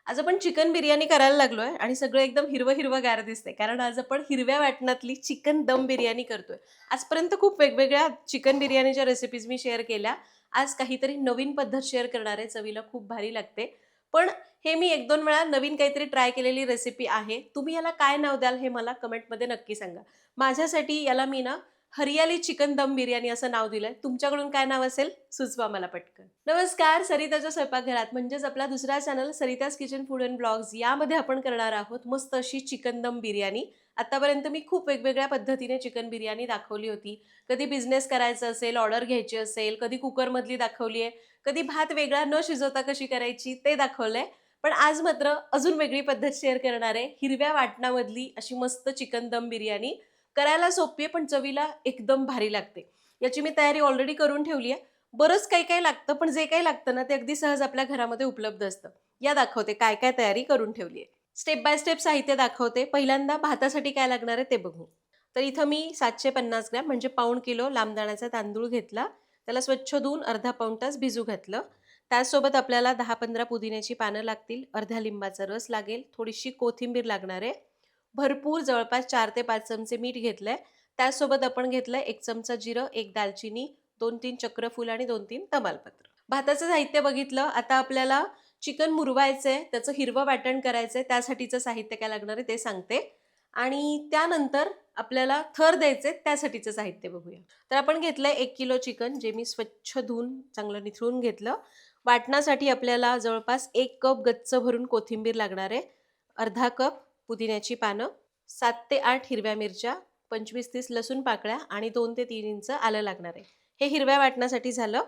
आज आपण चिकन बिर्याणी करायला लागलोय आणि सगळं एकदम हिरवं हिरवंगार दिसतंय. कारण आज आपण हिरव्या वाटणातली चिकन दम बिर्याणी करतोय. आजपर्यंत खूप वेगवेगळ्या चिकन बिर्याणीच्या रेसिपीज मी शेअर केल्या. आज काहीतरी नवीन पद्धत शेअर करणार आहे. चवीला खूप भारी लागते. पण हे मी 1-2 वेळा नवीन काहीतरी ट्राय केलेली रेसिपी आहे. तुम्ही याला काय नाव द्याल हे मला कमेंटमध्ये नक्की सांगा. माझ्यासाठी याला मी ना हरियाली चिकन दम बिर्याणी असं नाव दिलंय. तुमच्याकडून काय नाव असेल सुचवा मला पटकन. नमस्कार, सरिताच्या स्वयंपाकघरात म्हणजेच आपला दुसरा channel Sarita's kitchen food and blogs यामध्ये आपण करणार आहोत मस्त अशी चिकन दम बिर्याणी. आतापर्यंत मी खूप वेगवेगळ्या पद्धतीने चिकन बिर्याणी दाखवली होती. कधी बिझनेस करायचा असेल, ऑर्डर घ्यायची असेल, कधी कुकरमधली दाखवली आहे, कधी भात वेगळा न शिजवता कशी करायची ते दाखवलंय. पण आज मात्र अजून वेगळी पद्धत शेअर करणार आहे. हिरव्या वाटणामधली अशी मस्त चिकन दम बिर्याणी. करायला सोपी आहे पण चवीला एकदम भारी लागते. याची मी तयारी ऑलरेडी करून ठेवली आहे. बरंच काही-काही लागतं, पण जे काही लागतं ना, ते अगदी सहज आपल्या घरामध्ये उपलब्ध असतं. या दाखवते काय-काय तयारी करून ठेवली आहे. स्टेप बाय स्टेप साहित्य दाखवते. पहिल्यांदा भातासाठी काय लागणार आहे ते बघू. तर इथं मी 750 ग्रॅम म्हणजे पाऊण किलो लांब दाण्याचा तांदूळ घेतला. त्याला स्वच्छ धुवून अर्धा पाऊण तास भिजू घातलं. त्याचसोबत आपल्याला 10-15 पुदिन्याची पानं लागतील, अर्ध्या लिंबाचा रस लागेल, थोडीशी कोथिंबीर लागणार आहे. भरपूर जवळपास 4 ते 5 चमचे मीठ घेतलंय. त्याचसोबत आपण घेतलंय 1 चमचा जिरं, 1 दालचिनी, 2-3 चक्रफूल आणि 2-3 तमालपत्र. भाताचं साहित्य बघितलं. आता आपल्याला चिकन मुरवायचंय, त्याचं हिरवं वाटण करायचंय, त्यासाठीचं साहित्य काय लागणार आहे ते सांगते. आणि त्यानंतर आपल्याला थर द्यायचे त्यासाठीचं साहित्य बघूया. तर आपण घेतलंय 1 किलो चिकन, जे मी स्वच्छ धुवून चांगलं निथळून घेतलं. वाटणासाठी आपल्याला जवळपास 1 कप गच्च भरून कोथिंबीर लागणार आहे, अर्धा कप पुदिन्याची पानं, 7 ते 8 हिरव्या मिरच्या, 25-30 लसूण पाकळ्या आणि 2 ते 3 इंच आलं लागणार आहे. हे हिरव्या वाटणासाठी झालं.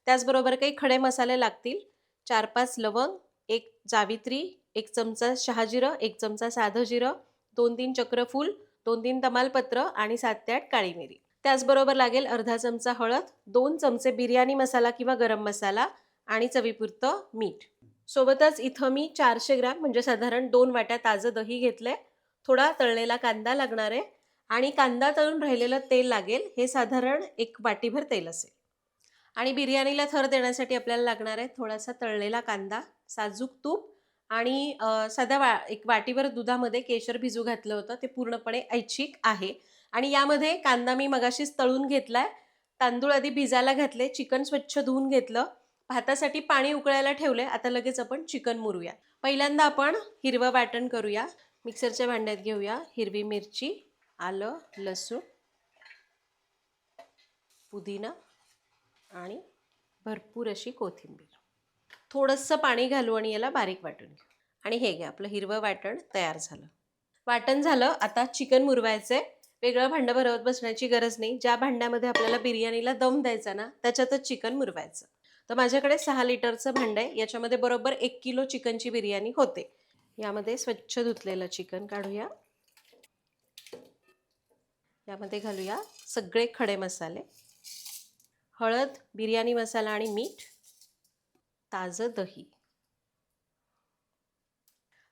त्याचबरोबर काही खडे मसाले लागतील. 4-5 लवंग, 1 जावित्री, 1 चमचा शहाजिरं, 1 चमचा साधं जिरं, 2-3 चक्रफूल, 2-3 तमालपत्र आणि 7 ते 8 काळी मिरी. त्याचबरोबर लागेल अर्धा चमचा हळद, 2 चमचे बिर्याणी मसाला किंवा गरम मसाला आणि चवीपुरतं मीठ. सोबतच इथं मी 400 ग्रॅम म्हणजे साधारण 2 वाट्या ताजं दही घेतलंय. थोडा तळलेला कांदा लागणार आहे आणि कांदा तळून राहिलेलं तेल लागेल. हे साधारण 1 वाटीभर तेल असेल. आणि बिर्याणीला थर देण्यासाठी आपल्याला लागणार आहे थोडासा तळलेला कांदा, साजूक तूप आणि साध्या 1 वाटीभर दुधामध्ये केशर भिजू घातलं होतं. ते पूर्णपणे ऐच्छिक आहे. आणि यामध्ये कांदा मी मगाशीच तळून घेतलाय. तांदूळ आधी भिजायला घातले, चिकन स्वच्छ धुवून घेतलं. भातासाठी पाणी उकळायला ठेवले. आता लगेच आपण चिकन मुरूया. पहिल्यांदा आपण हिरवं वाटण करूया. मिक्सरच्या भांड्यात घेऊया हिरवी मिरची, आलं, लसूण, पुदिना आणि भरपूर अशी कोथिंबीर. थोडंसं पाणी घालू आणि याला बारीक वाटून घेऊ. आणि हे घ्या, आपलं हिरवं वाटण तयार झालं. वाटण झालं. आता चिकन मुरवायचंय. वेगळं भांडं भरवत बसण्याची गरज नाही. ज्या भांड्यामध्ये आपल्याला बिर्याणीला दम द्यायचा ना, त्याच्यातच चिकन मुरवायचं. तर माझ्याकडे 6 लिटरचं भांडं आहे. याच्यामध्ये बरोबर 1 किलो चिकनची बिर्याणी होते. यामध्ये स्वच्छ धुतलेलं चिकन काढूया. यामध्ये घालूया सगळे खडे मसाले, हळद, बिर्याणी मसाला आणि मीठ, ताजं दही.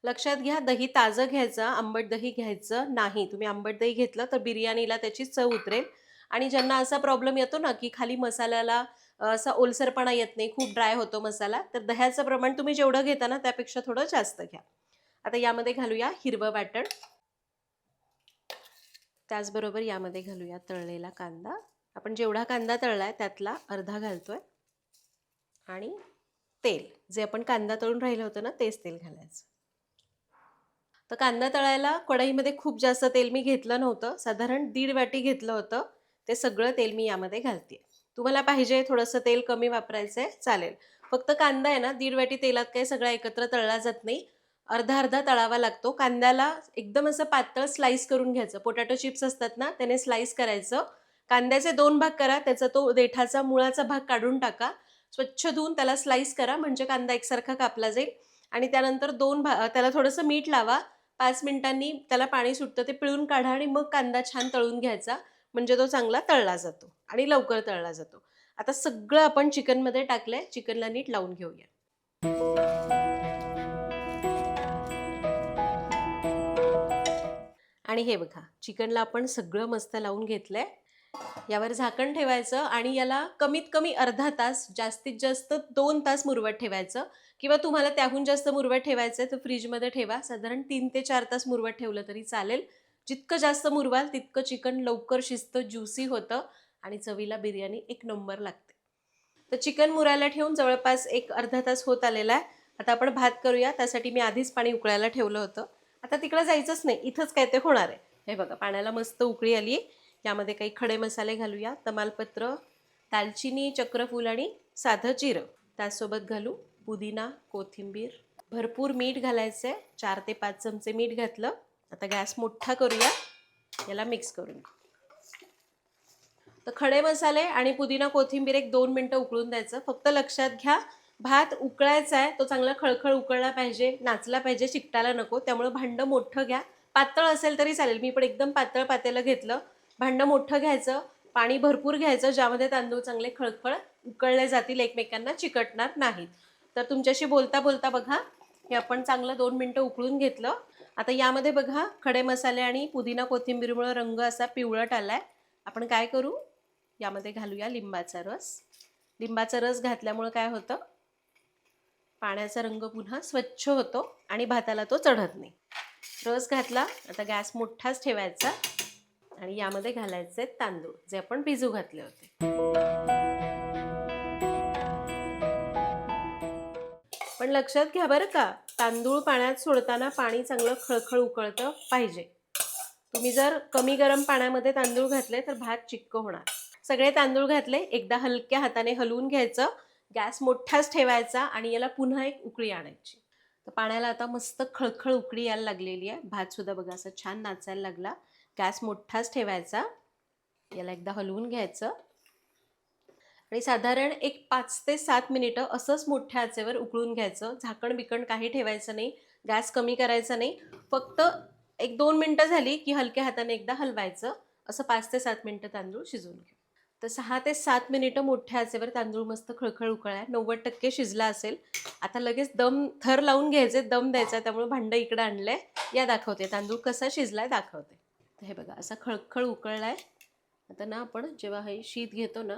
लक्षात घ्या, दही ताजं घ्यायचं, आंबट दही घ्यायचं नाही. तुम्ही आंबट दही घेतलं तर बिर्याणीला त्याची चव उतरेल. आणि ज्यांना असा प्रॉब्लेम येतो ना, की खाली मसाल्याला असा ओलसरपणा येत नाही, खूप ड्राय होतो मसाला, तर दह्याचं प्रमाण तुम्ही जेवढं घेता ना त्यापेक्षा थोडं जास्त घ्या. आता यामध्ये घालूया हिरवं वाटण. त्याचबरोबर यामध्ये घालूया तळलेला कांदा. आपण जेवढा कांदा तळलाय त्यातला अर्धा घालतोय. आणि तेल, जे आपण कांदा तळून राहिलं होतं ना तेच तेल घालायचं. तर कांदा तळायला कढईमध्ये खूप जास्त तेल मी घेतलं नव्हतं, साधारण 1.5 वाटी घेतलं होतं. ते सगळं तेल मी यामध्ये घालते. तुम्हाला पाहिजे थोडंसं तेल कमी वापरायचं आहे चालेल. फक्त कांदा आहे ना 1.5 वाटी तेलात काही सगळा एकत्र तळला जात नाही. अर्धा अर्धा तळावा लागतो. कांद्याला एकदम असं पातळ स्लाइस करून घ्यायचं. पोटॅटो चिप्स असतात ना, त्याने स्लाइस करायचं. कांद्याचे 2 भाग करा, त्याचा तो देठाचा मुळाचा भाग काढून टाका. स्वच्छ धुवून त्याला स्लाइस करा म्हणजे कांदा एकसारखा कापला जाईल. आणि त्यानंतर त्याला थोडंसं मीठ लावा. 5 मिनिटांनी त्याला पाणी सुटतं, ते पिळून काढा आणि मग कांदा छान तळून घ्यायचा. म्हणजे तो चांगला तळला जातो आणि लवकर तळला जातो. आता सगळं आपण चिकनमध्ये टाकलंय. चिकनला नीट लावून घेऊया. आणि हे बघा, चिकनला आपण सगळं मस्त लावून घेतलंय. यावर झाकण ठेवायचं आणि याला कमीत कमी अर्धा तास, जास्तीत जास्त 2 तास मुरवत ठेवायचं. किंवा तुम्हाला त्याहून जास्त मुरवत ठेवायचं आहे तर फ्रीजमध्ये ठेवा. साधारण 3 ते 4 तास मुरवत ठेवलं तरी चालेल. जितकं जास्त मुरवाल तितकं चिकन लवकर शिजतं, ज्युसी होतं आणि चवीला बिर्याणी एक नंबर लागते. तर चिकन मुरायला ठेवून जवळपास एक अर्धा तास होत आलेला आहे. आता आपण भात करूया. त्यासाठी मी आधीच पाणी उकळायला ठेवलं होतं. आता तिकडं जायचंच नाही, इथंच काय ते होणार आहे. हे बघा, पाण्याला मस्त उकळी आली. यामध्ये काही खडे मसाले घालूया. तमालपत्र, दालचिनी, चक्रफूल आणि साधं जिरं. त्यासोबत घालू पुदिना, कोथिंबीर. भरपूर मीठ घालायचं आहे. 4 ते 5 चमचे मीठ घातलं. आता गॅस मोठा करूया. याला मिक्स करून. तर खडे मसाले आणि पुदिना, कोथिंबीर एक 2 मिनटं उकळून द्यायचं. फक्त लक्षात घ्या, भात उकळायचा आहे तो चांगला खळखळ उकळला पाहिजे, नाचला पाहिजे, चिकटायला नको. त्यामुळे भांडं मोठं घ्या. पातळ असेल तरी चालेल, मी पण एकदम पातळ पातेलं घेतलं. भांडं मोठं घ्यायचं, पाणी भरपूर घ्यायचं, ज्यामध्ये तांदूळ चांगले खळखळ उकळले जातील, एकमेकांना चिकटणार नाहीत. तर तुमच्याशी बोलता बोलता बघा, हे आपण चांगलं 2 मिनटं उकळून घेतलं. आता यामध्ये बघा, खडे मसाले आणि पुदिना कोथिंबीरमुळे रंग असा पिवळट आलाय. आपण काय करू, यामध्ये घालूया लिंबाचा रस. लिंबाचा रस घातल्यामुळे काय होतं, पाण्याचा रंग पुन्हा स्वच्छ होतो आणि भाताला तो चढत नाही. रस घातला. आता गॅस मोठाच ठेवायचा आणि यामध्ये घालायचे तांदूळ जे आपण भिजू घातले होते. पण लक्षात घ्या बरं का, तांदूळ पाण्यात सोडताना पाणी चांगलं खळखळ उकळतं पाहिजे. तुम्ही जर कमी गरम पाण्यामध्ये तांदूळ घातले तर भात चिक्क होणार. सगळे तांदूळ घातले, एकदा हलक्या हाताने हलवून घ्यायचं. गॅस मोठाच ठेवायचा आणि याला पुन्हा एक उकळी आणायची. तर पाण्याला आता मस्त खळखळ उकळी यायला लागलेली आहे. भात सुद्धा बघा असा छान नाचायला लागला. गॅस मोठाच ठेवायचा. याला एकदा हलवून घ्यायचं आणि साधारण एक 5 ते 7 मिनिटं असंच मोठ्या आचेवर उकळून घ्यायचं. झाकण बिकण काही ठेवायचं नाही, गॅस कमी करायचा नाही. फक्त 1-2 मिनटं झाली की हलक्या हाताने एकदा हलवायचं. असं 5 ते 7 मिनिटं तांदूळ शिजवून घ्या. तर 6 ते 7 मिनिटं मोठ्या आचेवर तांदूळ मस्त खळखळ उकळाय, 90% शिजला असेल. आता लगेच दम थर लावून घ्यायचे, दम द्यायचा. त्यामुळे भांडं इकडं आणलंय. या दाखवते तांदूळ कसा शिजलाय दाखवते. तर हे बघा असा खळखळ उकळलाय. आता ना आपण जेव्हा हे शीत घेतो ना,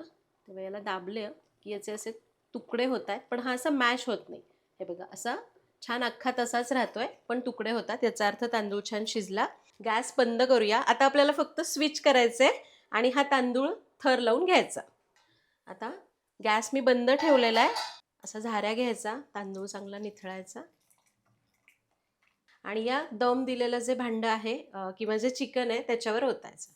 तेव्हा याला दाबले की याचे असे तुकडे होत आहेत, पण हा असा मॅश होत नाही. हे बघा असा छान अख्खा तसाच राहतोय, पण तुकडे होतात. याचा अर्थ तांदूळ छान शिजला. गॅस बंद करूया. आता आपल्याला फक्त स्विच करायचंय आणि हा तांदूळ थर लावून घ्यायचा. आता गॅस मी बंद ठेवलेला आहे. असा झाऱ्या घ्यायचा, तांदूळ चांगला निथळायचा आणि या दम दिलेलं जे भांडं आहे किंवा जे चिकन आहे त्याच्यावर ओतायचं.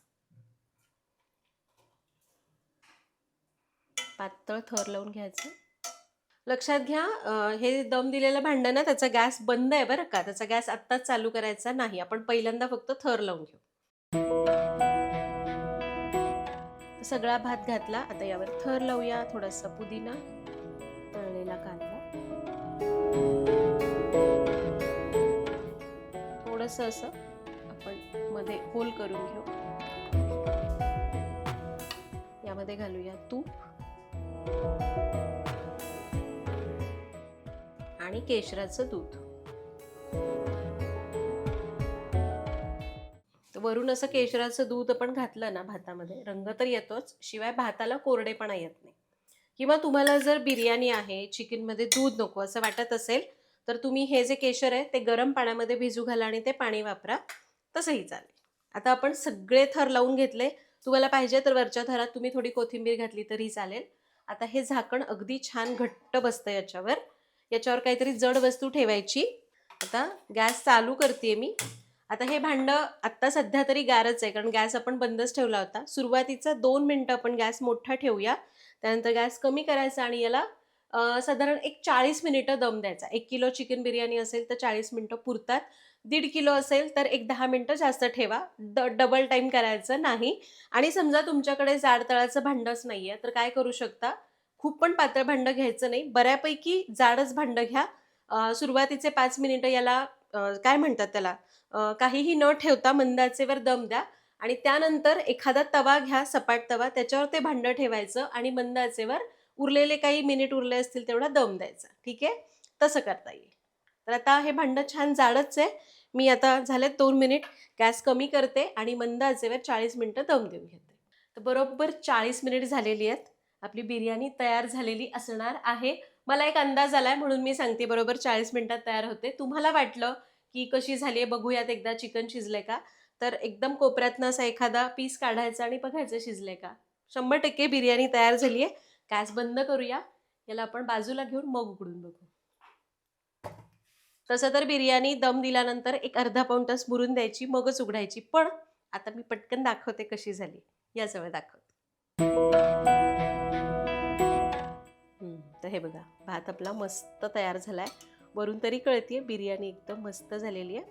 पातळ थर लावून घ्यायचं. लक्षात घ्या, हे दम दिलेलं भांडं ना, त्याचा गॅस बंद आहे बरं का. त्याचा गॅस आत्ताच चालू करायचा नाही. आपण पहिल्यांदा फक्त थर लावून घेऊ. सगळा भात घातला. आता यावर थर लावूया. थोडासा पुदिना, तळलेला कांदा, थोडंसं असं आपण मध्ये होल करून घेऊ. यामध्ये घालूया तूप आणि केशराचं दूध. वरून असं केशराचं दूध आपण घातलं ना भातामध्ये, रंग तर येतोच, शिवाय भाताला कोरडेपणा येत नाही. किंवा तुम्हाला जर बिर्याणी आहे, चिकनमध्ये दूध नको असं वाटत असेल तर तुम्ही हे जे केशर आहे ते गरम पाण्यामध्ये भिजू घाला आणि ते पाणी वापरा, तसंही चालेल. आता आपण सगळे थर लावून घेतले. तुम्हाला पाहिजे तर वरच्या थरात तुम्ही थोडी कोथिंबीर घातली तरी चालेल. आता हे झाकण अगदी छान घट्ट बसतं याच्यावर. याच्यावर काहीतरी जड वस्तू ठेवायची. आता गॅस चालू करते मी. आता हे भांडं आत्ता सध्या तरी गारच आहे, कारण गॅस आपण बंदच ठेवला होता. सुरुवातीचा 2 मिनटं आपण गॅस मोठा ठेवूया. त्यानंतर गॅस कमी करायचा आणि याला साधारण एक 40 मिनिटं दम द्यायचा. 1 किलो चिकन बिर्याणी असेल तर 40 मिनिटं पुरतात. 1.5 किलो असेल तर एक 10 मिनिटं जास्त ठेवा. डबल टाईम करायचं नाही. आणि समजा तुमच्याकडे जाड तळाचं भांडंच नाही आहे तर काय करू शकता, खूप पण पातळ भांडं घ्यायचं नाही, बऱ्यापैकी जाडच भांडं घ्या. सुरुवातीचे 5 मिनिटं याला काय म्हणतात त्याला, काहीही न ठेवता मंद आचेवर दम द्या आणि त्यानंतर एखादा तवा घ्या, सपाट तवा, त्याच्यावर ते भांडं ठेवायचं आणि मंद आचेवर उरलेले काही मिनिट उरले असतील तेवढा दम द्यायचा. ठीक आहे, तसं करता येईल. तर आता हे भांडं छान जाडच आहे. मी आता झालेत 2 मिनिट, गॅस कमी करते आणि मंद आचेवर 40 मिनिटं दम देऊन घेते. तर बरोबर 40 मिनिट झालेली आहेत. आपली बिर्याणी तयार झालेली असणार आहे. मला एक अंदाज आलाय म्हणून मी सांगते बरोबर 40 मिनिटात तयार होते. तुम्हाला वाटलं की कशी झाली आहे बघूयात एकदा चिकन शिजलंय का? तर एकदम कोपऱ्यातनं असा एखादा पीस काढायचा आणि बघायचं शिजलंय का? 100% बिर्याणी तयार झाली आहे. गॅस बंद करूया. याला आपण बाजूला घेऊन मग उघडून बघू. तसं तर बिर्याणी दम दिल्यानंतर एक अर्धा पाऊण तास मुरून द्यायची, मगच उघडायची. पण आता मी पटकन दाखवते कशी झाली. या जवळ दाखवते. तर हे बघा, भात आपला मस्त तयार झालाय. वरून तरी कळतीये बिर्याणी एकदम मस्त झालेली आहे.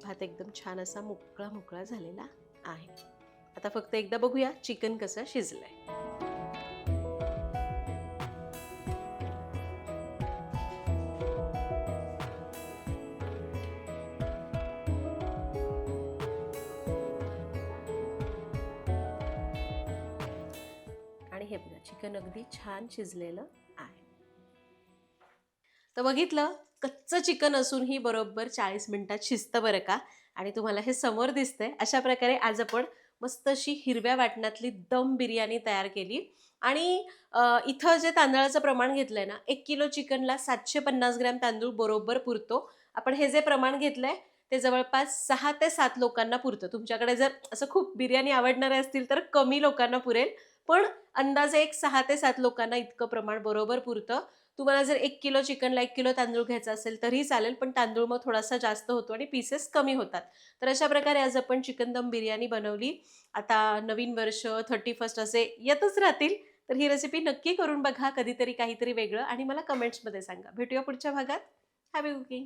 भात एकदम छान असा मोकळा मोकळा झालेला आहे. आता फक्त एकदा बघूया चिकन कसं शिजलंय. आणि हे बघा चिकन अगदी छान शिजलेलं आहे. तर बघितलं, कच्चं चिकन असूनही बरोबर 40 मिनिटात शिजतं बरं का. आणि तुम्हाला हे समोर दिसतंय. अशा प्रकारे आज आपण मस्त अशी हिरव्या वाटणातली दम बिर्याणी तयार केली. आणि इथं जे तांदळाचं प्रमाण घेतलंय ना, 1 किलो चिकनला 750 ग्रॅम तांदूळ बरोबर पुरतो. आपण हे जे प्रमाण घेतलंय ते जवळपास 6 ते 7 लोकांना पुरतं. तुमच्याकडे जर असं खूप बिर्याणी आवडणारे असतील तर कमी लोकांना पुरेल. पण अंदाजे एक 6 ते 7 लोकांना इतकं प्रमाण बरोबर पुरतं. तुम्हाला जर 1 किलो चिकनला 1 किलो तांदूळ घ्यायचा असेल तरीही चालेल, पण तांदूळ मग थोडासा जास्त होतो आणि पीसेस कमी होतात. तर अशा प्रकारे आज आपण चिकन दम बिर्याणी बनवली. आता नवीन वर्ष, 31st असे येतच राहतील. तर ही रेसिपी नक्की करून बघा कधीतरी काहीतरी वेगळं आणि मला कमेंट्समध्ये सांगा. भेटूया पुढच्या भागात. Happy cooking.